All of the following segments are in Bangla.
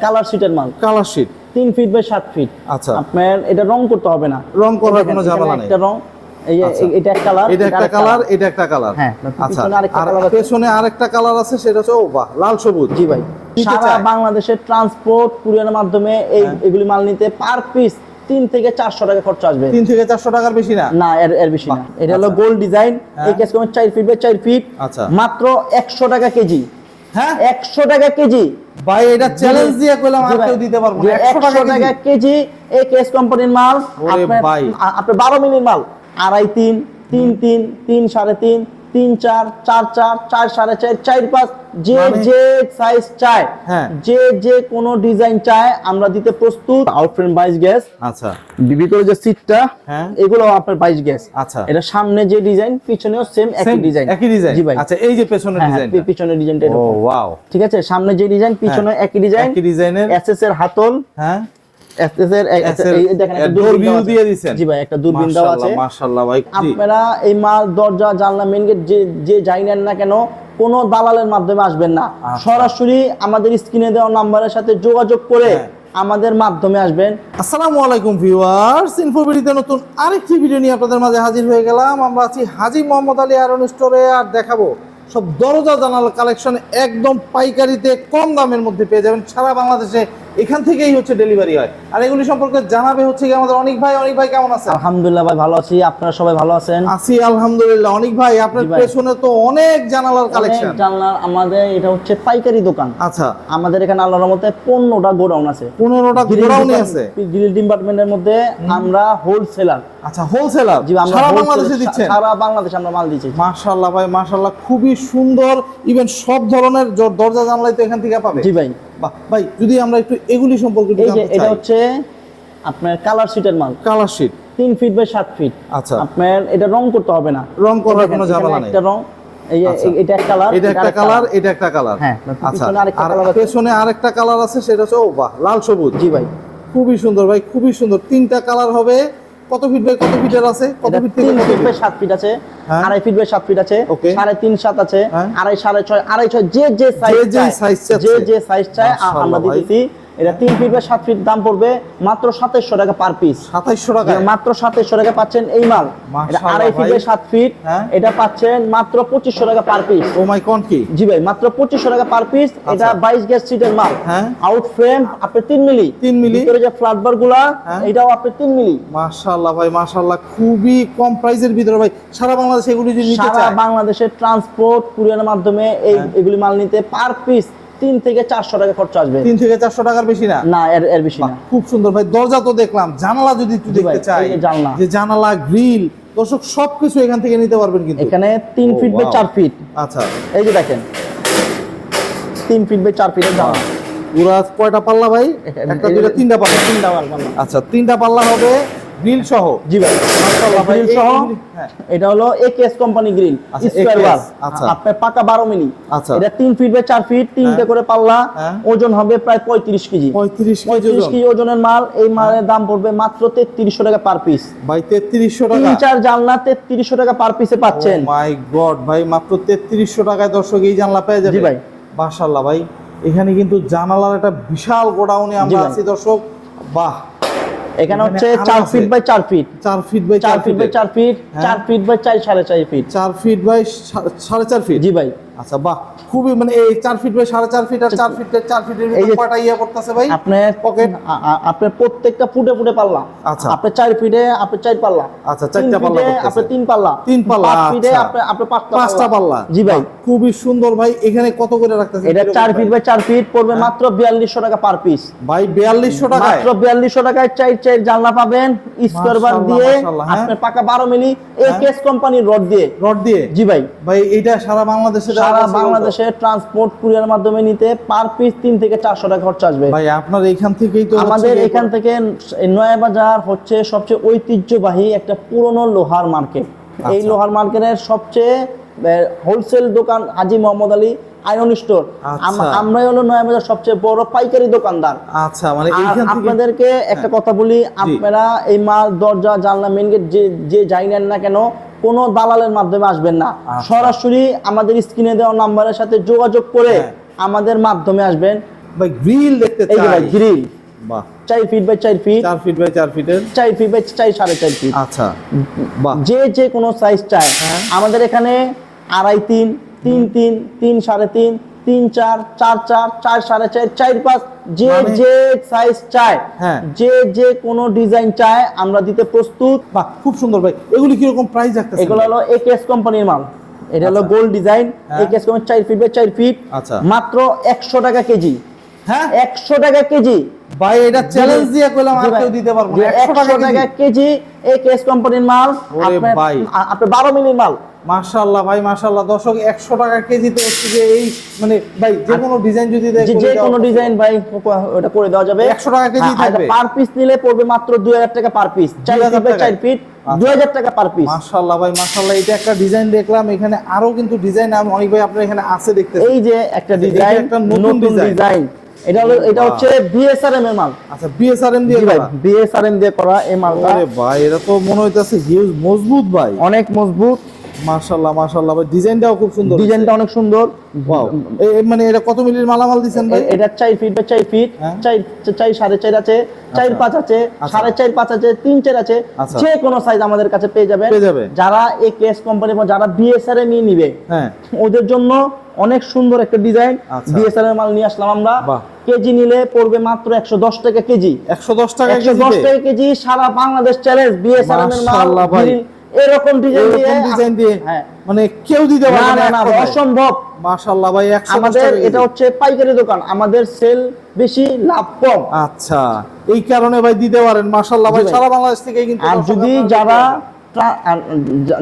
কালার শীটের মাল। Colour sheet 3 feet by 7 feet. আচ্ছা, আপনার এটা রং করতে হবে না, রং করার কোনো ঝামেলা নাই। একটা রং, এই এটা একটা কালার, এটা একটা কালার, এটা একটা কালার। হ্যাঁ, আচ্ছা, পিছনে আরেকটা আর কালার আছে। পেছনে আরেকটা কালার আছে, সেটা হচ্ছে ও বাহ, লাল সবুজ। জি ভাই, সারা বাংলাদেশের ট্রান্সপোর্ট কুরিয়ারের মাধ্যমে এগুলি মাল নিতে পার পিস 3 থেকে 400 টাকা খরচ আসবে। 3 থেকে 400 টাকার বেশি না? না, এর বেশি না। এটা হলো গোল্ড ডিজাইন, এই কেস কমে 4 ফিট বাই 4 ফিট। আচ্ছা, মাত্র 100 টাকা কেজি। হ্যাঁ, 100 টাকা কেজি ভাই, এটা চ্যালেঞ্জ দিয়ে কইলাম আর কেউ দিতে পারবো না। 100 টাকা কেজি এই কেস কোম্পানির মাল। আপনার 12 মিলির মাল 2.5 3 3 3 3 3.5 3 4 4 4 4 4.5 4 5 যে সাইজ চায়, যে কোনো ডিজাইন চায় আমরা দিতে প্রস্তুত। Out frame 22 gas. আচ্ছা, ভিতরে যে সিটটা, এগুলো আপনার 22 গ্যাস। আচ্ছা, এটা সামনে যে ডিজাইন, পিছনেও সেম একই ডিজাইন। জি ভাই। আচ্ছা, এই যে পেছনের ডিজাইনটা, পিছনের ডিজাইনটা এরকম। ও ওয়াও, ঠিক আছে, সামনে যে ডিজাইন, পিছনে একই ডিজাইনের এসএস এর হাতল। হ্যাঁ, আপনারা এই মাল দরজা জানলা মেইন গেট যে যাইনেন না কেন, কোনো দালালের মাধ্যমে আসবেন না, সরাসরি আমাদের স্ক্রিনে দেওয়া নাম্বারের সাথে যোগাযোগ করে আমাদের মাধ্যমে আসবেন। আসসালামু আলাইকুম ভিউয়ার্স, ইনফোবিডিতে নতুন আরেকটি ভিডিও নিয়ে আপনাদের মাঝে হাজির হয়ে গেলাম। আমরা আছি হাজী মোহাম্মদ আলী আয়রন স্টোরে, আর দেখাবো সব দরজা জানালা কালেকশন একদম পাইকারিতে কম দামের মধ্যে পেয়ে যাবেন সারা বাংলাদেশে। এখান থেকেই হচ্ছে ডেলিভারি হয়। আর এগুলি সম্পর্কে জানাবে হচ্ছে কি আমাদের অনিক ভাই। অনিক ভাই কেমন আছেন? আলহামদুলিল্লাহ ভাই, ভালো আছি। আপনারা সবাই ভালো আছেন? আছি আলহামদুলিল্লাহ। অনিক ভাই, আপনার পেছনে তো অনেক জানালার কালেকশন। জানালা আমাদের এটা হচ্ছে পাইকারি দোকান। আচ্ছা, আমাদের এখানে আল্লাহর রহমতে 15টা গোডাউন আছে। 15টা গোডাউন আছে। গ্রিল ডিপার্টমেন্টের মধ্যে আমরা হোলসেলার। আচ্ছা, হোলসেলার সারা বাংলাদেশে দিচ্ছেন? সারা বাংলাদেশে আমরা মাল দিচ্ছি। মাশাআল্লাহ ভাই, মাশাআল্লাহ, খুবই সুন্দর। ইভেন সব ধরনের দরজা জানলাই তো এখান থেকে পাবে। জি ভাই। বাহ ভাই, যদি আমরা একটু এগুলি সম্পর্কে জানতে চাই। এটা হচ্ছে আপনার কালার শীটের মাল। Colour sheet 3 feet by 7 feet. আচ্ছা, আপনার এটা রং করতে হবে না, রং করার কোনো ঝামেলা নাই। একটা রং, এই এটা একটা কালার, এটা একটা কালার, এটা একটা কালার। হ্যাঁ, আচ্ছা, আর পেছনে আরেকটা কালার আছে, সেটা হচ্ছে ও বাহ, লাল সবুজ। জি ভাই, খুবই সুন্দর ভাই, খুবই সুন্দর। 3টা কালার হবে। কত ফিট বাই কত ফিটের আছে? কত ফিট থেকে 3 ফিট বাই 7 ফিট আছে, 2.5 ফিট বাই 7 ফিট আছে, 3.5 7 আছে, 2.5 6.5 2.5 যে সাইজ চায় আমরা দিতেছি। এটা 3 ফিট বাই 7 ফিট, দাম পড়বে মাত্র 2700 টাকা পার পিস। 2700 টাকা, মাত্র 2700 টাকা পাচ্ছেন এই মাল। এটা 2.5 ফিট বাই 7 ফিট, এটা পাচ্ছেন মাত্র 2500 টাকা পার পিস। ও মাই গড, কি? জি ভাই, মাত্র 2500 টাকা পার পিস। এটা 22 গ্যাস সিটের মাল। আউট ফ্রেম আপনি 3 মিলি, ভিতরে যে ফ্ল্যাট বার গুলা, এটাও আপনি 3 মিলি। মাশাআল্লাহ ভাই, মাশাআল্লাহ, খুবই কম প্রাইসের ভিতরে ভাই। সারা বাংলাদেশে এগুলি যদি নিতে চায়, সারা বাংলাদেশের ট্রান্সপোর্ট কুরিয়ারের মাধ্যমে এগুলি মাল নিতে পার পিস 3 থেকে 400 টাকা খরচ আসবে। 3 থেকে 400 টাকার বেশি না? না, এর বেশি না। খুব সুন্দর ভাই। দরজা তো দেখলাম, জানালা যদি একটু দেখতে চাই, যে জানালা, গ্রিল, দর্শক সবকিছু এখান থেকে নিতে পারবেন। কিন্তু এখানে 3 ফিট বাই 4 ফিট। আচ্ছা, এই যে দেখেন 3 ফিট বাই 4 ফিটের জানালা। পুরা কয়টা পাল্লা ভাই? একটা, দুইটা, তিনটা পাল্লা। 3টা পাল্লা। আচ্ছা, 3টা পাল্লা হবে গ্রিল সহ। জি ভাই, মাশাআল্লাহ ভাই, গ্রিল সহ। এটা হলো একেএস কোম্পানি গ্রিল, স্কয়ার বার। আচ্ছা, আপনার পাকা 12 মিলি। আচ্ছা, এটা 3 ফিট বাই 4 ফিট, 3টে করে পাল্লা, ওজন হবে প্রায় 35 কেজি। 35 কেজি ওজনের মাল। এই মালের দাম পড়বে মাত্র 3300 টাকা পার পিস। ভাই 3300 টাকা? 3-4 জানলা 3300 টাকা পার পিসে পাচ্ছেন। ও মাই গড ভাই, মাত্র 3300 টাকায় দর্শক এই জানলা পেয়ে যাবে। জি ভাই, মাশাআল্লাহ ভাই। এখানে কিন্তু জানালার একটা বিশাল গোডাউনে আমরা আছি দর্শক। বাহ, এখানে হচ্ছে 4 feet by 4 feet, 4 feet by 4 feet by 4 feet, 4 feet by 4.5 feet, 4 feet by 4.5 feet. জি ভাই। আচ্ছা, বাহ, খুবই, মানে এই 4 ফিট বাই 4.5 ফিট আর 4 ফিট 4 ফিটের ভিতরে কয়টা ইয়া করতেছে ভাই? আপনার পকেট, আপনার প্রত্যেকটা ফুটে ফুটে পাল্লা। আচ্ছা, আপনি 4 ফিটে আপনি 4 পাল্লা। আচ্ছা, 4টা পাল্লা করতেছে। আপনি 3 পাল্লা, 3 পাল্লা। 5 ফিটে আপনি 5টা পাল্লা। জি ভাই, খুবই সুন্দর ভাই। এখানে কত করে রাখতেছেন? এটা 4 ফিট বাই 4 ফিট পড়বে মাত্র 4200 টাকা পার পিস। ভাই 4200 টাকা? মাত্র 4200 টাকায় 4 জানলা পাবেন, স্কয়ার বার দিয়ে, আপনার পাকা 12 মিলি একেএস কোম্পানির রড দিয়ে। জি ভাই। ভাই এটা সারা বাংলাদেশে, সারা বাংলাদেশে ট্রান্সপোর্ট কুরিয়ার মাধ্যমে নিতে পার পিস 3 থেকে 400 টাকা খরচ আসবে। ভাই আপনার এখান থেকেই তো, আমাদের এখান থেকে নয়াবাজার হচ্ছে সবচেয়ে ঐতিহ্যবাহী একটা পুরনো লোহার মার্কেট। এই লোহার মার্কেটের সবচেয়ে হোলসেল দোকান হাজী মোহাম্মদ আলী আয়রন স্টোর। আমরাই হলো নয়াবাজার সবচেয়ে বড় পাইকারি দোকানদার। আচ্ছা, মানে আপনাদেরকে একটা কথা বলি, আপনারা এই মাল দরজা জানলা মেইন গেট যে যাইনেন না কেন, কোনো দালালের মাধ্যমে আসবেন না, সরাসরি আমাদের স্ক্রিনে দেওয়া নাম্বারের সাথে যোগাযোগ করে আমাদের মাধ্যমে আসবেন। ভাই গ্রিল দেখতে চাই। এই যে ভাই গ্রিল, বাহ 4 feet by 4 feet, 4 feet by 4 ফিটের, 4 ফিট বাই 4.5 ফিট। আচ্ছা বাহ, যে কোনো সাইজ চায় আমাদের এখানে 2.5 3, 3 3, 3 3.5, 3 4, 4 4, 4 4.5, 4 5, যে সাইজ চায়, যে কোনো ডিজাইন চায় আমরা দিতে প্রস্তুত। বাহ খুব সুন্দর ভাই। এগুলি কি রকম প্রাইস রাখতেছেন? এগুলো হলো একেএস কোম্পানির মাল, এটা হলো gold design, AKS company 4 feet by 4 feet, আচ্ছা মাত্র 100 টাকা কেজি। হ্যাঁ 100 টাকা কেজি ভাই, এটা চ্যালেঞ্জ দিয়ে কইলাম আর কেউ দিতে পারবো না। 100 টাকা কেজি একেএস কোম্পানির মাল, আপনার 12 মিলির মাল। মাশাআল্লাহ ভাই মাশাআল্লাহ। দর্শক 100 টাকা কেজিতে হচ্ছে যে এই মানে ভাই যে কোনো ডিজাইন যদি দেয়, যে কোনো ডিজাইন ভাই ওটা করে দেওয়া যাবে। 100 টাকা কেজি থাকবে। পার পিস নিলে পড়বে মাত্র 2000 টাকা per piece, 4 feet by 4 feet, 2000 টাকা পার পিস। মাশাআল্লাহ ভাই মাশাআল্লাহ। এটা একটা ডিজাইন দেখলাম, এখানে আরো কিন্তু ডিজাইন অনেক ভাই আপনার এখানে আছে দেখতে। এই যে একটা ডিজাইন, একটা নতুন ডিজাইন, এটা হচ্ছে বিএসআরএম এর মাল। আচ্ছা বিএসআরএম দিয়ে করা, বিএসআরএম দিয়ে করা এই মালটা। আরে ভাই এটা তো মনে হইতাছে হিউজ মজবুত ভাই, অনেক মজবুত। মাশাআল্লাহ মাশাআল্লাহ ভাই, ডিজাইনটাও খুব সুন্দর, ডিজাইনটা অনেক সুন্দর। ওয়াও, মানে এটা কত মিলির মালামাল দিবেন ভাই? এটা 4 ফিট বাই 4 ফিট, 4 4.5 আছে, 4 5 আছে, 4.5 5 আছে, 3 4 আছে, যে কোনো সাইজ আমাদের কাছে পেয়ে যাবেন। যারা একেএস কোম্পানি বা যারা বিএসআরএম নিবে, ওদের জন্য অনেক সুন্দর একটা ডিজাইন বিএসআরএম মাল নিয়ে আসলাম আমরা। কেজি নিলে পড়বে মাত্র 110 টাকা কেজি। 110 টাকা কেজি, সারা বাংলাদেশ চ্যালেঞ্জ বিএসআরএম এর মাল। এরকম ডিজাইন দিয়ে মানে কেউ দিতে পারবে না, অসম্ভব। মাশাআল্লাহ ভাই 110 আমাদের এটা হচ্ছে পাইকারি দোকান, আমাদের সেল বেশি লাভ কম। আচ্ছা এই কারণে ভাই দিতে পারেন। মাশাআল্লাহ ভাই সারা বাংলাদেশ থেকে কিন্তু। আর যদি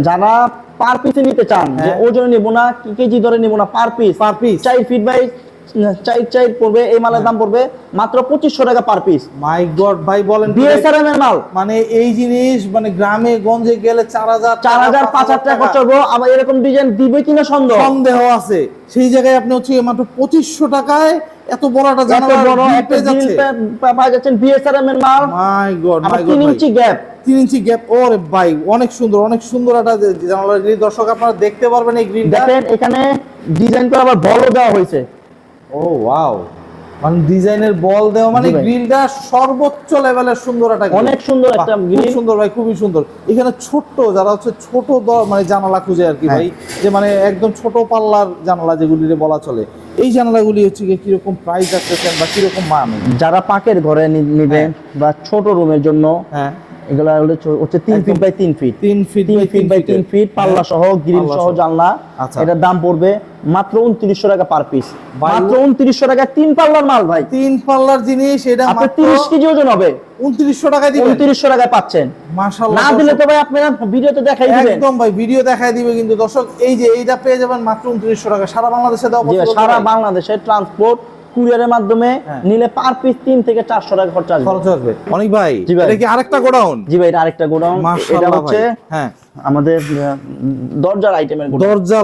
যারা পার পিসে নিতে চান, যে ওজনে নিব না, কেজি ধরে নিব না, পার পিস 4 ফিট বাই 4 পড়বে, এই মালের দাম পড়বে মাত্র 2500 টাকা পার পিস। মাই গড ভাই বলেন, বিএসআরএম এর মাল মানে এই জিনিস মানে গ্রামে গঞ্জে গেলে 4000 5000 টাকা খরচ হবে। আবার এরকম ডিজাইন দিবে কিনা সন্দেহ আছে। সেই জায়গায় আপনি হচ্ছে মাত্র 2500 টাকায় এত বড় একটা জানালা পাওয়া যাচ্ছে বিএসআরএম এর মাল। মাই গড 3 ইঞ্চি গ্যাপ, 3 ইঞ্চি গ্যাপ। ওরে ভাই অনেক সুন্দর, অনেক সুন্দর একটা জানালা গ্রিল। দর্শক আপনারা দেখতে পারবেন এই গ্রিলটা, দেখেন এখানে ডিজাইন করে আবার বলও দেওয়া হয়েছে। ও ওয়াও, মানে ডিজাইনের বল দেওয়া, মানে গ্রিলটা সর্বোচ্চ লেভেলের সুন্দর একটা, অনেক সুন্দর একটা গ্রিল, সুন্দর ভাই, খুবই সুন্দর। এখানে ছোট যারা হচ্ছে ছোট মানে জানালা খুঁজে আর কি ভাই, যে মানে একদম ছোট পাল্লার জানালা যেগুলি বলা চলে, এই জানালাগুলি হচ্ছে কিরকম প্রাইস রাখতেছেন বা কিরকম মান? যারা পাকের ঘরে নিবেন বা ছোট রুমের জন্য, এগুলা হচ্ছে 3 feet by 3 feet, 3 feet by 3 feet, পাল্লা সহ গ্রিল সহ জানলা। এটার দাম পড়বে মাত্র 2900 টাকা পার পিস। মাত্র 2900 টাকা 3 পাল্লার মাল ভাই, 3 পাল্লার জিনিস। এটা মাত্র 30 কেজি ওজন হবে, 2900 টাকা দিবেন। 2900 টাকায় পাচ্ছেন। মাশাআল্লাহ, না দিলে তো ভাই আপনারা ভিডিওতে দেখাই দিবেন। একদম ভাই ভিডিও দেখাই দিবে কিন্তু। দর্শক এই যে এইটা পেয়ে যাবেন মাত্র 2900 টাকা। সারা বাংলাদেশে দাও, সারা বাংলাদেশে ট্রান্সপোর্ট কুরিয়ারের মাধ্যমে নিলে পার পিস 3 থেকে 400 টাকা খরচ আসবে। অনেক ভাই, এটা কি আরেকটা গোডাউন? জি ভাই, এটা আরেকটা গোডাউন। এটা হচ্ছে আমাদের দরজার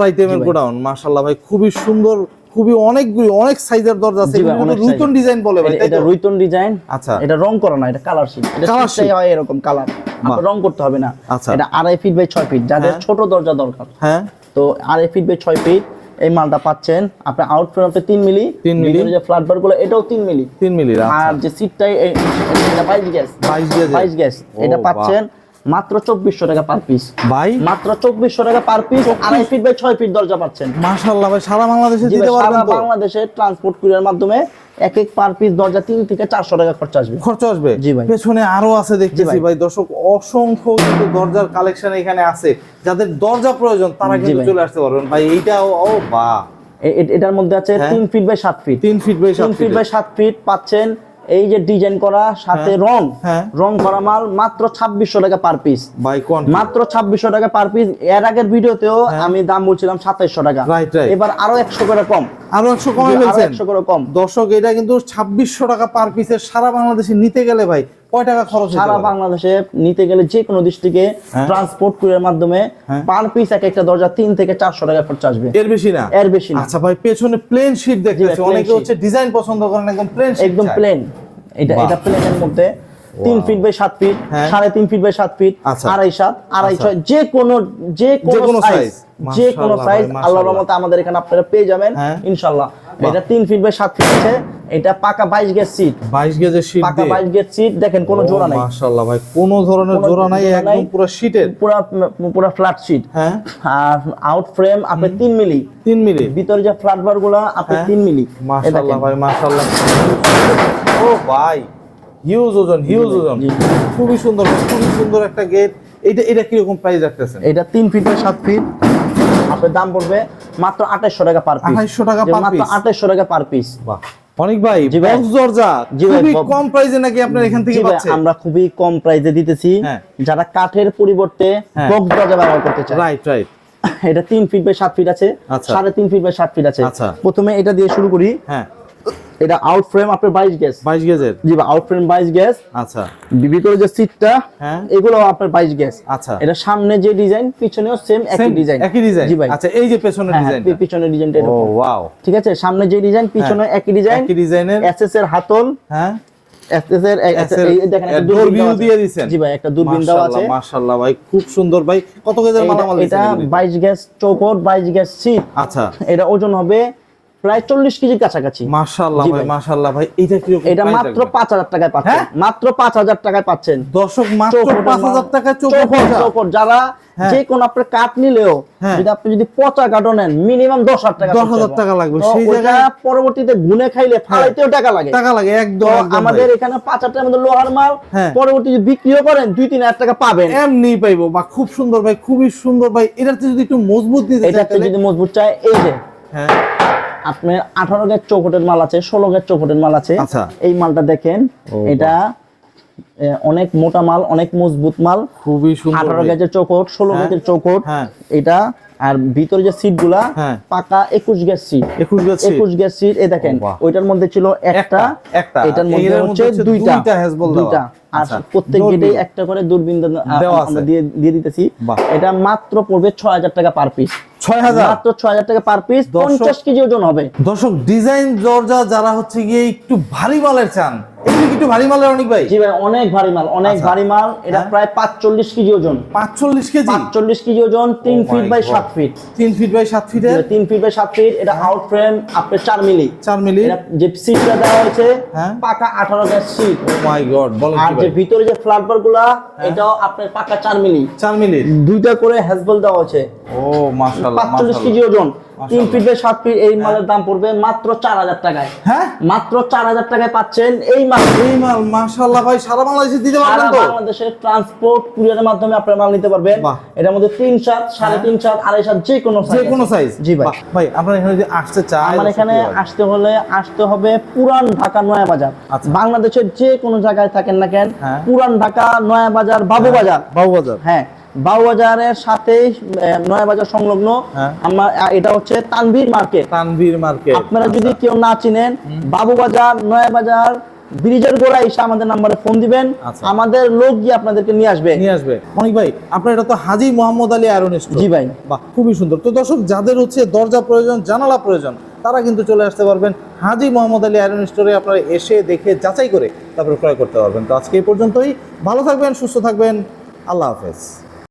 আইটেমের গোডাউন। মাশাআল্লাহ ভাই খুবই সুন্দর, খুবই অনেক সাইজের দরজা আছে। এটা রুইতন ডিজাইন বলে ভাই, এটা রুইতন ডিজাইন। আচ্ছা, এটা রং করা না, এটা কালার শীট। এটা শীটটাই হয় এরকম কালার, আপনার রং করতে হবে না। এটা 2.5 ফিট বাই 6 ফিট, যাদের ছোট দরজা দরকার, তো 2.5 ফিট বাই 6 ফিট এই মালটা পাচ্ছেন। আপনি আউট ফ্রন্টে 3 মিলি, যে ফ্ল্যাট বার গুলো এটাও 3 মিলি। আর যে সিটটাই এটা 22 গ্যাস, এটা পাচ্ছেন মাত্র 2400 টাকা পার পিস ভাই, মাত্র 2400 টাকা per piece. 2.5 feet by 6 feet দরজা পাচ্ছেন। মাশাআল্লাহ ভাই সারা বাংলাদেশে দিতে পারবেন তো? সারা বাংলাদেশে ট্রান্সপোর্ট কুরিয়ার মাধ্যমে এক পার পিস দরজা 3 থেকে 400 টাকা খরচ আসবে। জি ভাই, পেছনে আরো আছে দেখতেছি ভাই। দর্শক অসংখ্য কিন্তু দরজার কালেকশন এখানে আছে। যাদের দরজা প্রয়োজন তারা কিন্তু চলে আসতে পারবেন ভাই। এইটাও বাহ, এটার মধ্যে আছে 3 feet by 7 feet, 3 feet by 7 feet পাচ্ছেন। এই যে ডিজাইন করা সাথে রং করা মাল মাত্র 2600 টাকা পার পিস ভাই, মাত্র 2600 টাকা পার পিস। এর আগের ভিডিওতেও আমি দাম বলছিলাম 2700 টাকা, এবার আরো 100 করে কম, আরো 100 কমে ফেলছেন। 100 করে কম। দর্শক এটা কিন্তু 2600 টাকা পার পিসের। সারা বাংলাদেশে নিতে গেলে ভাই কয় টাকা খরচ? সারা বাংলাদেশে নিতে গেলে যে কোনো ডিস্ট্রিক্টে ট্রান্সপোর্ট কুরিয়ার মাধ্যমে পার পিস একটা দরজা 3 থেকে 400 টাকা খরচ আসবে, এর বেশি না। আচ্ছা ভাই, পেছনে প্লেন শীট দেখতেছি, অনেকে হচ্ছে ডিজাইন পছন্দ করেন একদম প্লেন, একদম প্লেন। এটা প্লেনের মধ্যে 3 feet by 7 feet, 3.5 feet by 7 feet, 2.5 7, 2.5 যে কোনো সাইজ, আল্লাহর রহমতে আমাদের এখানে আপনারা পেয়ে যাবেন ইনশাআল্লাহ। এটা 3 ফিট বাই 7 ফিট আছে। এটা পাকা 22 গেজ সিট, 22 গেজের সিট, পাকা 22 গেজ সিট। দেখেন কোনো জোড়া নাই, মাশাআল্লাহ ভাই, কোনো ধরনের জোড়া নাই, একদম পুরো শীটের, পুরো ফ্ল্যাট শীট। হ্যাঁ, আর আউট ফ্রেম আপনি 3 মিলি, 3 মিলি, ভিতরে যে ফ্ল্যাট বার গুলো আপনি 3 মিলি। মাশাআল্লাহ ভাই, মাশাআল্লাহ। ও ভাই, হিউজ ওজন, হিউজ ওজন, খুবই সুন্দর, খুবই সুন্দর একটা গেট। এটা কি রকম প্রাইস রাখতেছেন? এটা 3 ফিট বাই 7 ফিট, আপনার দাম পড়বে মাত্র 2800 টাকা পার পিস। 2800 টাকা পার পিস, মাত্র 2800 টাকা পার পিস। বাহ, অনেক ভাই, বক্স দরজা খুবই কম প্রাইসে নাকি আপনার এখান থেকে পাচ্ছেন? আমরা খুবই কম প্রাইসে দিতেছি, যারা কাঠের পরিবর্তে বক্স দরজা ব্যবহার করতে চায়। Right, right. এটা 3 ফিট বাই 7 ফিট আছে, 3.5 ফিট বাই 7 ফিট আছে। প্রথমে এটা দিয়ে শুরু করি। হ্যাঁ, এটা আউট ফ্রেম আপনার 22 গেজ, 22 গেজের। জি ভাই, আউট ফ্রেম 22 গেজ। আচ্ছা, ভিতরে যে সিটটা, হ্যাঁ, এগুলো আপনার 22 গেজ। আচ্ছা, এটা সামনে যে ডিজাইন, পিছনেও সেম একই ডিজাইন, একই ডিজাইন। জি ভাই। আচ্ছা, এই যে পেছনের ডিজাইনটা, পিছনের ডিজাইনটা ও ওয়াও, ঠিক আছে। সামনে যে ডিজাইন, পিছনে একই ডিজাইন, একই ডিজাইনের। এসএস এর হাতল, হ্যাঁ, এসএস এর এই দেখেন একটা দূরবীন দিয়ে দিয়েছেন। জি ভাই, একটা দূরবীন দেওয়া আছে। মাশাআল্লাহ ভাই, খুব সুন্দর ভাই। কত গেজের মালামাল দিয়েছেন? এটা 22 গেজ চৌকোট, 22 গেজ সিট। আচ্ছা, এটা ওজন হবে প্রায় 40 কেজির কাছাকাছি। মাশাআল্লাহ ভাই, মাশাআল্লাহ ভাই। এটা কি রকম? এটা মাত্র 5000 টাকায় পাচ্ছেন, মাত্র 5000 টাকায় পাচ্ছেন। দর্শক, মাত্র 5000 টাকায় চৌকোট। যারা যে কোন আপনার কাঠ নিলেও যদি পচা কাঠও নেন, মিনিমাম 10000 টাকা, 10000 টাকা লাগবে। সেই জায়গায় পরবর্তীতে গুনে খাইলে ফালাইতেও টাকা লাগে, একদম। আমাদের এখানে 5000 মধ্যে লোহার মাল, পরবর্তীতে বিক্রিও করেন 2-3000 টাকা পাবেন, এমনি পাইবো। বা খুব সুন্দর ভাই, খুবই সুন্দর ভাই। এটাতে যদি একটু মজবুত দিতে চাই, এটাতে যদি মজবুত চাই, এই যে আপনার 18 গেজ চৌকোটের মাল আছে, 16 গেজ চৌকোটের মাল আছে। এই মালটা দেখেন, এটা অনেক মোটা মাল, অনেক মজবুত মাল, খুবই সুন্দর। 18 গেজের চৌকোট, 16 গেজের চৌকোট এটা। আর ভিতরে যে সিট গুলা পাকা 21 গেজ সিট, 21 গেজ সিট। এই দেখেন, ওইটার মধ্যে ছিল একটা, এটার মধ্যে হচ্ছে দুইটা। আর প্রত্যেক গেটেই একটা করে দূরবীন আমরা দিয়ে দিতেছি। এটা মাত্র পড়বে 6000 টাকা পার পিস। 6000, মাত্র 6000 টাকা পার পিস, 50 কেজি ওজন হবে। দর্শক, ডিজাইন দরজা যারা হচ্ছে গিয়ে একটু ভারী মালের চান, একটু ভারী মালের অনেক ভাই। জি ভাই, অনেক ভারী মাল, অনেক ভারী মাল। এটা প্রায় 45 কেজি ওজন, 45 কেজি, 45 কেজি ওজন। 3 feet by 7 feet, 3 feet by 7 ফিটের, 3 ফিট বাই 7 ফিট। এটা আউট ফ্রেম আপনার 4 মিলি, 4 মিলি। এটা যে সিটটা দেওয়া হয়েছে পাকা 18 গেজ সিট। ও মাই গড, বলেন কি ভাই। আর যে ভিতরে যে ফ্ল্যাট বার গুলা, এটাও আপনার পাকা 4 মিলি, 4 মিলি, দুইটা করে হ্যাজবল দেওয়া আছে। ও মাশাআল্লাহ, 45 কেজি ওজন, 3 ফিট বাই 7 ফিট। এই মালের দাম পড়বে মাত্র 4000 টাকায়। মাত্র 4000 টাকায় পাচ্ছেন এই মাল। মাশাআল্লাহ ভাই, সারা বাংলাদেশে দিতে পারবেন তো? বাংলাদেশে ট্রান্সপোর্ট কুরিয়ারের মাধ্যমে আপনারা মাল নিতে পারবেন। এটার মধ্যে 3 7, 3.5 7, 2.5 7, যে কোনো সাইজ। জি ভাই। ভাই, আপনারা এখানে যদি আসতে চান, আমার এখানে আসতে হলে আসতে হবে পুরান ঢাকা নয়া বাজার। বাংলাদেশের যে কোনো জায়গায় থাকেন না কেন, পুরান ঢাকা নয়া বাজার, বাবু বাজার, হ্যাঁ, বাবুবাজারের সাথে নয়া বাজার সংলগ্ন। আমরা এটা হচ্ছে তানভীর মার্কেট। আপনারা যদি কেউ না চিনেন, বাবুবাজার নয়া বাজার ব্রিজের গোড়ায় এসে আমাদের নম্বরে ফোন দিবেন, আমাদের লোক গিয়ে আপনাদেরকে নিয়ে আসবে। অনেক ভাই, আপনার এটা তো হাজী মোহাম্মদ আলী আয়রন স্টোর। জি ভাই। বাহ, খুবই সুন্দর। তো দর্শক, যাদের হচ্ছে দরজা প্রয়োজন, জানালা প্রয়োজন, তারা কিন্তু চলে আসতে পারবেন হাজী মোহাম্মদ আলী আয়রন স্টোরে। আপনারা এসে দেখে যাচাই করে তারপরে ক্রয় করতে পারবেন। তো আজকে এই পর্যন্তই। ভালো থাকবেন, সুস্থ থাকবেন, আল্লাহ হাফেজ।